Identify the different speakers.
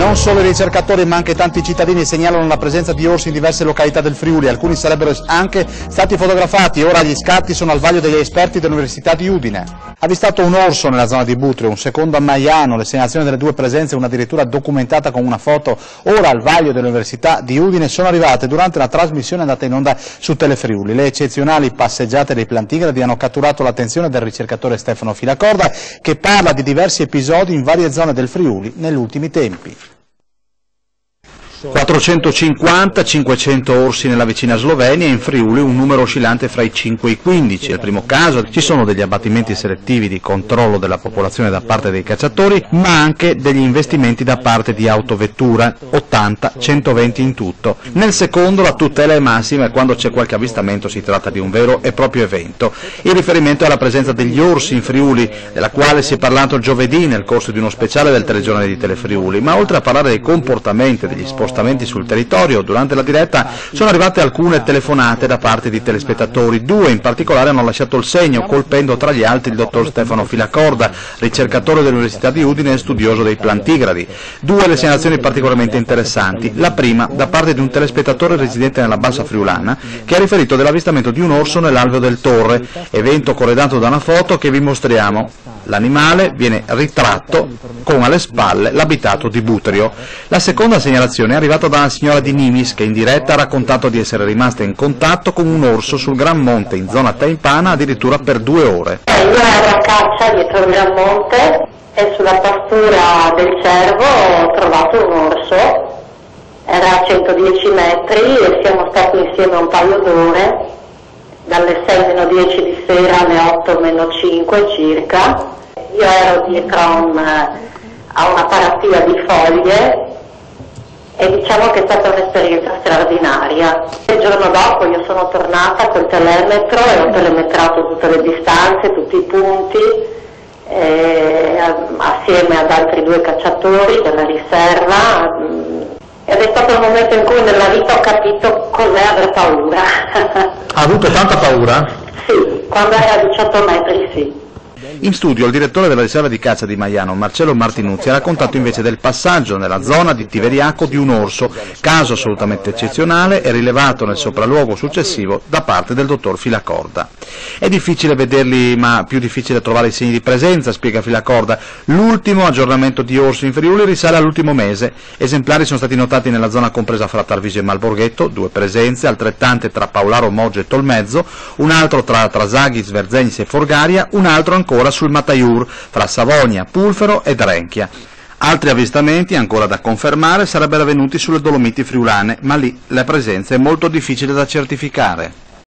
Speaker 1: Non solo i ricercatori ma anche tanti cittadini segnalano la presenza di orsi in diverse località del Friuli, alcuni sarebbero anche stati fotografati, ora gli scatti sono al vaglio degli esperti dell'Università di Udine. Avvistato un orso nella zona di Butrio, un secondo a Maiano, le segnalazioni delle due presenze, una addirittura documentata con una foto, ora al vaglio dell'Università di Udine, sono arrivate durante la trasmissione andata in onda su Telefriuli. Le eccezionali passeggiate dei plantigradi hanno catturato l'attenzione del ricercatore Stefano Filacorda, che parla di diversi episodi in varie zone del Friuli negli ultimi tempi. 450-500 orsi nella vicina Slovenia e in Friuli un numero oscillante fra i 5 e i 15. Nel primo caso ci sono degli abbattimenti selettivi di controllo della popolazione da parte dei cacciatori, ma anche degli investimenti da parte di autovettura, 80-120 in tutto. Nel secondo la tutela è massima e quando c'è qualche avvistamento si tratta di un vero e proprio evento. Il riferimento è alla presenza degli orsi in Friuli, della quale si è parlato giovedì nel corso di uno speciale del telegiornale di Telefriuli, ma oltre a parlare dei comportamenti degli spostamenti sul territorio, durante la diretta sono arrivate alcune telefonate da parte di telespettatori. Due in particolare hanno lasciato il segno, colpendo tra gli altri il dottor Stefano Filacorda, ricercatore dell'Università di Udine e studioso dei plantigradi. Due le segnalazioni particolarmente interessanti. La prima da parte di un telespettatore residente nella Bassa Friulana, che ha riferito dell'avvistamento di un orso nell'Alveo del Torre, evento corredato da una foto che vi mostriamo. L'animale viene ritratto con alle spalle l'abitato di Butrio. La seconda segnalazione è arrivata da una signora di Nimis che in diretta ha raccontato di essere rimasta in contatto con un orso sul Gran Monte in zona Taimpana addirittura per 2 ore.
Speaker 2: Io ero a caccia dietro il Gran Monte e sulla pastura del cervo ho trovato un orso, era a 110 metri e siamo stati insieme un paio d'ore, dalle 6-10 di sera alle 8-5 circa. Io ero dietro a una paratia di foglie e diciamo che è stata un'esperienza straordinaria. Il giorno dopo io sono tornata col telemetro e ho telemetrato tutte le distanze, tutti i punti, assieme ad altri 2 cacciatori della riserva, ed è stato il momento in cui nella vita ho capito cos'è avere paura.
Speaker 1: Ha avuto tanta paura?
Speaker 2: Sì, quando era a 18 metri sì.
Speaker 1: In studio il direttore della riserva di caccia di Maiano, Marcello Martinuzzi, ha raccontato invece del passaggio nella zona di Tiveriaco di un orso, caso assolutamente eccezionale e rilevato nel sopralluogo successivo da parte del dottor Filacorda. È difficile vederli, ma più difficile trovare i segni di presenza, spiega Filacorda. L'ultimo aggiornamento di orsi in Friuli risale all'ultimo mese. Esemplari sono stati notati nella zona compresa fra Tarvisio e Malborghetto, 2 presenze, altrettante tra Paolaro Moggio e Tolmezzo, un altro tra Trasaghi, Sverzegnis e Forgaria, un altro ancora sul Mataiur, fra Savonia, Pulfero e Drenchia. Altri avvistamenti, ancora da confermare, sarebbero avvenuti sulle Dolomiti friulane, ma lì la presenza è molto difficile da certificare.